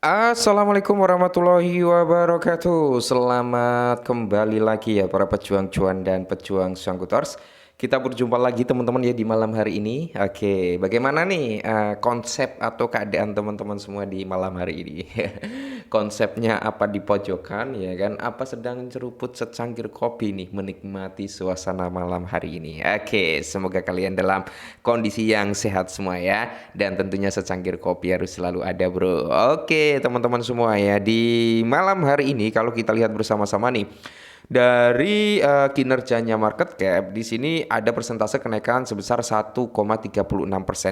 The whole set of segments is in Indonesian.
Assalamualaikum warahmatullahi wabarakatuh. Selamat kembali lagi ya para pejuang cuan dan pejuang Sangkutors. Kita berjumpa lagi teman-teman ya di malam hari ini. Oke, bagaimana nih konsep atau keadaan teman-teman semua di malam hari ini? Konsepnya apa di pojokan ya kan? Apa sedang ceruput secangkir kopi nih menikmati suasana malam hari ini? Oke, semoga kalian dalam kondisi yang sehat semua ya. Dan tentunya secangkir kopi harus selalu ada bro. Oke teman-teman semua ya, di malam hari ini kalau kita lihat bersama-sama nih dari kinerjanya market cap di sini ada persentase kenaikan sebesar 1,36%.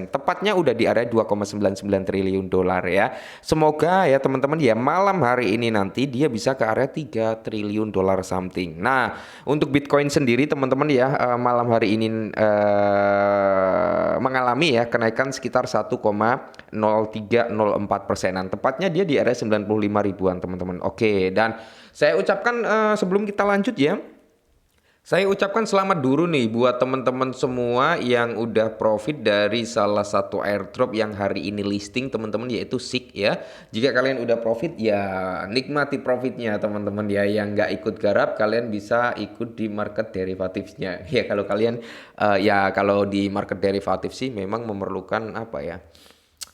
Tepatnya udah di area 2,99 triliun dolar ya. Semoga ya teman-teman ya malam hari ini nanti dia bisa ke area 3 triliun dolar something. Nah, untuk Bitcoin sendiri teman-teman ya malam hari ini mengalami ya kenaikan sekitar 1,0304 persenan. Tepatnya dia di area 95 ribuan teman-teman. Oke, dan saya ucapkan sebelum kita lanjut ya, saya ucapkan selamat dulu nih buat teman-teman semua yang udah profit dari salah satu airdrop yang hari ini listing teman-teman, yaitu SIG ya. Jika kalian udah profit ya nikmati profitnya teman-teman ya. Yang nggak ikut garap kalian bisa ikut di market derivatifnya ya. Kalau kalian kalau di market derivatif sih memang memerlukan apa ya,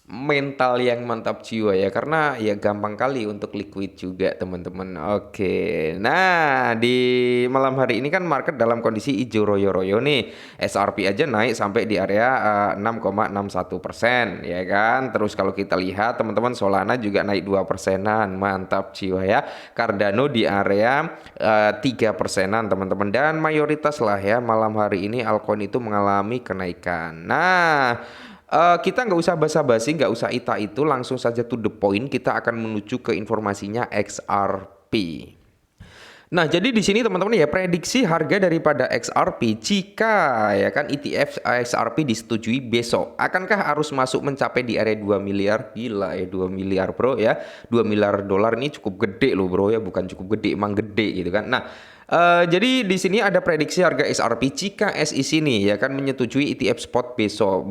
mental yang mantap jiwa ya, karena ya gampang kali untuk liquid juga teman-teman. Oke, nah di malam hari ini kan market dalam kondisi hijau royo-royo nih. SRP aja naik sampai di area 6,61% ya kan. Terus kalau kita lihat teman-teman, Solana juga naik 2%-an, mantap jiwa ya. Cardano di area 3%-an teman-teman, dan mayoritas lah ya malam hari ini altcoin itu mengalami kenaikan. Nah, kita nggak usah basa-basi, nggak usah itu, langsung saja to the point. Kita akan menuju ke informasinya XRP. Nah, jadi di sini teman-teman ya, prediksi harga daripada XRP jika ya kan ETF XRP disetujui besok, akankah arus masuk mencapai di area 2 miliar? Gila ya, 2 miliar bro ya. 2 miliar dolar ini cukup gede loh bro ya, bukan cukup gede, emang gede gitu kan. Nah, jadi di sini ada prediksi harga XRP jika SEC nih ya kan menyetujui ETF spot besok.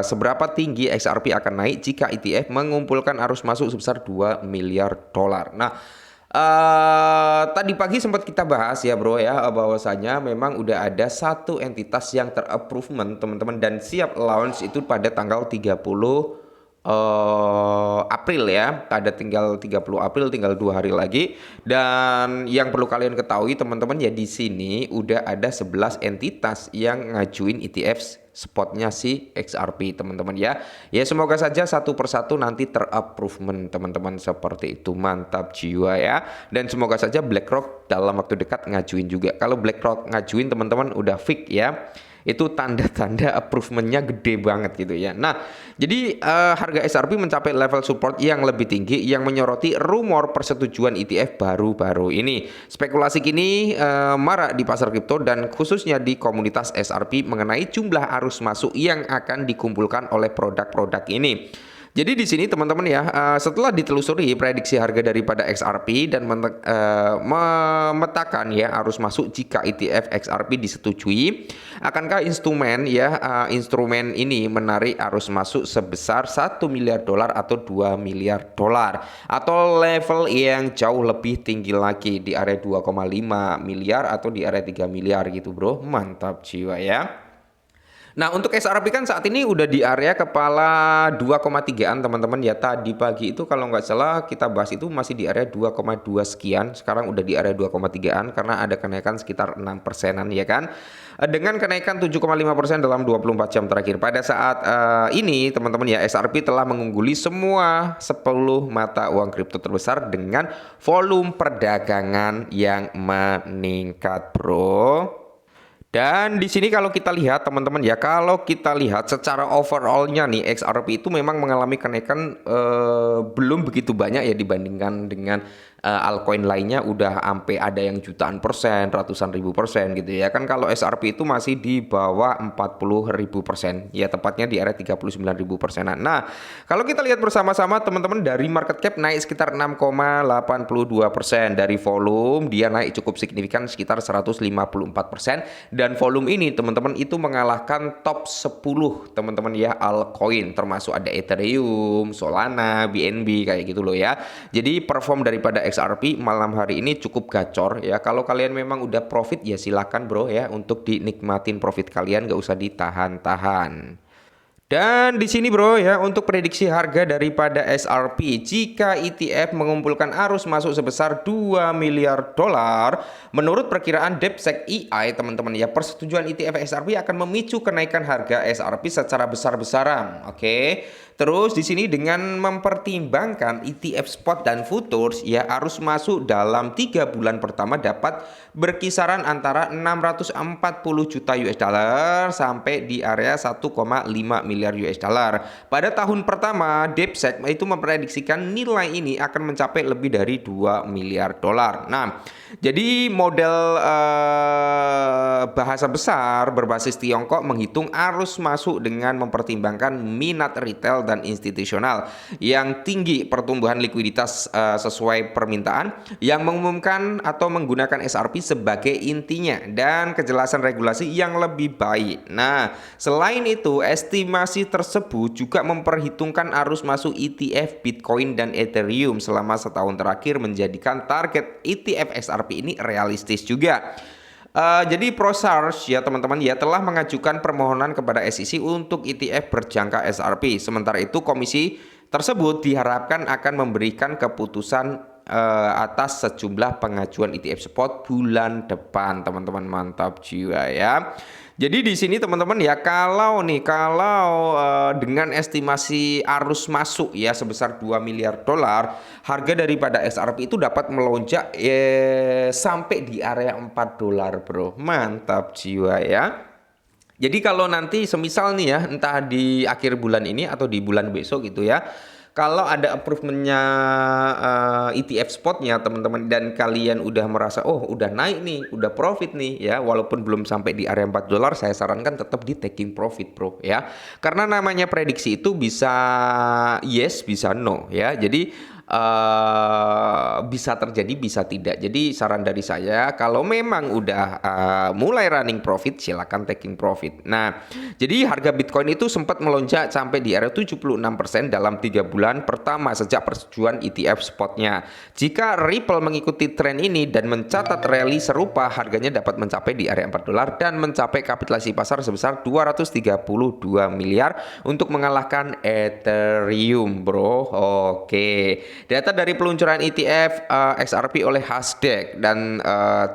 Seberapa tinggi XRP akan naik jika ETF mengumpulkan arus masuk sebesar 2 miliar dolar. Nah, tadi pagi sempat kita bahas ya bro ya, bahwasanya memang udah ada satu entitas yang ter-approval teman-teman dan siap launch itu pada tanggal 30 April ya. Ada tinggal 30 April, tinggal 2 hari lagi. Dan yang perlu kalian ketahui teman-teman ya, di sini udah ada 11 entitas yang ngajuin ETF spotnya si XRP teman-teman ya. Ya semoga saja satu persatu nanti ter-approval teman-teman, seperti itu. Mantap jiwa ya. Dan semoga saja BlackRock dalam waktu dekat ngajuin juga. Kalau BlackRock ngajuin teman-teman udah fix ya, itu tanda-tanda approvementnya gede banget gitu ya. Nah, jadi harga XRP mencapai level support yang lebih tinggi yang menyoroti rumor persetujuan ETF baru-baru ini. Spekulasi kini marak di pasar kripto dan khususnya di komunitas XRP mengenai jumlah arus masuk yang akan dikumpulkan oleh produk-produk ini. Jadi di sini teman-teman ya, setelah ditelusuri prediksi harga daripada XRP dan memetakan ya arus masuk jika ETF XRP disetujui, akankah instrumen ini menarik arus masuk sebesar 1 miliar dolar atau 2 miliar dolar atau level yang jauh lebih tinggi lagi di area 2,5 miliar atau di area 3 miliar gitu bro. Mantap jiwa ya. Nah, untuk SRP kan saat ini udah di area kepala 2,3-an teman-teman ya. Tadi pagi itu kalau nggak salah kita bahas itu masih di area 2,2 sekian. Sekarang udah di area 2,3-an karena ada kenaikan sekitar 6%-an ya kan. Dengan kenaikan 7,5% dalam 24 jam terakhir. Pada saat ini teman-teman ya, SRP telah mengungguli semua 10 mata uang kripto terbesar dengan volume perdagangan yang meningkat bro. Dan di sini kalau kita lihat teman-teman ya, kalau kita lihat secara overallnya nih XRP itu memang mengalami kenaikan belum begitu banyak ya dibandingkan dengan altcoin lainnya udah sampai ada yang jutaan persen, ratusan ribu persen gitu ya. Kan kalau XRP itu masih di bawah 40.000%. Ya tepatnya di area 39.000%-an. Nah, kalau kita lihat bersama-sama teman-teman, dari market cap naik sekitar 6,82%. Dari volume dia naik cukup signifikan sekitar 154%, dan volume ini teman-teman itu mengalahkan top 10 teman-teman ya altcoin, termasuk ada Ethereum, Solana, BNB kayak gitu loh ya. Jadi perform daripada XRP malam hari ini cukup gacor ya. Kalau kalian memang udah profit ya silakan bro ya untuk dinikmatin profit kalian, gak usah ditahan-tahan. Dan di sini bro ya, untuk prediksi harga daripada XRP, jika ETF mengumpulkan arus masuk sebesar 2 miliar dolar, menurut perkiraan DeepSeek AI teman-teman ya, persetujuan ETF XRP akan memicu kenaikan harga XRP secara besar-besaran. Oke. Terus di sini dengan mempertimbangkan ETF spot dan futures ya, arus masuk dalam 3 bulan pertama dapat berkisaran antara 640 juta US dollar sampai di area 1,5 miliar US dollar. Pada tahun pertama, DeepSeek itu memprediksikan nilai ini akan mencapai lebih dari 2 miliar dolar. Nah, jadi model bahasa besar berbasis Tiongkok menghitung arus masuk dengan mempertimbangkan minat retail dan institusional yang tinggi, pertumbuhan likuiditas sesuai permintaan, yang mengumumkan atau menggunakan XRP sebagai intinya, dan kejelasan regulasi yang lebih baik. Nah, selain itu estimasi tersebut juga memperhitungkan arus masuk ETF Bitcoin dan Ethereum selama setahun terakhir, menjadikan target ETF XRP ini realistis juga. Jadi ProSars ya teman-teman ya telah mengajukan permohonan kepada SEC untuk ETF berjangka XRP. Sementara itu komisi tersebut diharapkan akan memberikan keputusan atas sejumlah pengajuan ETF spot bulan depan teman-teman. Mantap jiwa ya. Jadi di sini teman-teman ya, kalau dengan estimasi arus masuk ya sebesar 2 miliar dolar, harga daripada XRP itu dapat melonjak sampai di area 4 dolar bro. Mantap jiwa ya. Jadi kalau nanti semisal nih ya, entah di akhir bulan ini atau di bulan besok gitu ya, kalau ada approvementnya ETF spotnya teman-teman, dan kalian udah merasa oh udah naik nih, udah profit nih ya, walaupun belum sampai di area 4 dolar, saya sarankan tetap di taking profit bro ya. Karena namanya prediksi itu bisa yes bisa no ya. Jadi bisa terjadi bisa tidak. Jadi saran dari saya, kalau memang udah mulai running profit, silakan taking profit. Nah, jadi harga Bitcoin itu sempat melonjak sampai di area 76% dalam 3 bulan pertama sejak persetujuan ETF spotnya. Jika Ripple mengikuti tren ini dan mencatat rally serupa, harganya dapat mencapai di area 4 dolar dan mencapai kapitalisasi pasar sebesar 232 miliar untuk mengalahkan Ethereum bro. Oke. Data dari peluncuran ETF XRP oleh Hasdaq dan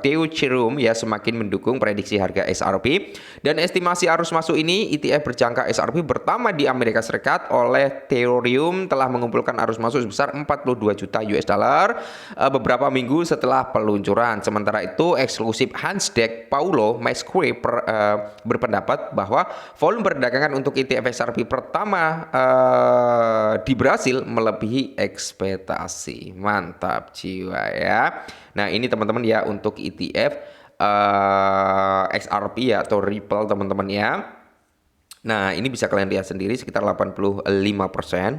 Theo Chirum ya semakin mendukung prediksi harga XRP, dan estimasi arus masuk ini ETF berjangka XRP pertama di Amerika Serikat oleh Theorium telah mengumpulkan arus masuk sebesar 42 juta US dollar beberapa minggu setelah peluncuran. Sementara itu eksklusif Hasdaq Paulo Masquer berpendapat bahwa volume perdagangan untuk ETF XRP pertama di Brasil melebihi ekspektasi. Mantap jiwa ya. Nah ini teman-teman ya untuk ETF XRP ya atau Ripple teman-teman ya. Nah ini bisa kalian lihat sendiri sekitar 85%.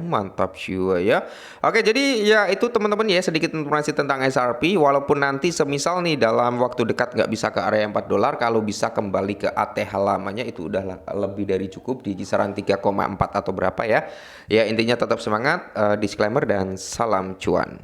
Mantap jiwa ya. Oke, jadi ya itu teman-teman ya sedikit informasi tentang XRP. Walaupun nanti semisal nih dalam waktu dekat nggak bisa ke area 4 dolar, kalau bisa kembali ke ATH lamanya itu udah lebih dari cukup di kisaran 3,4 atau berapa ya. Ya intinya tetap semangat, disclaimer dan salam cuan.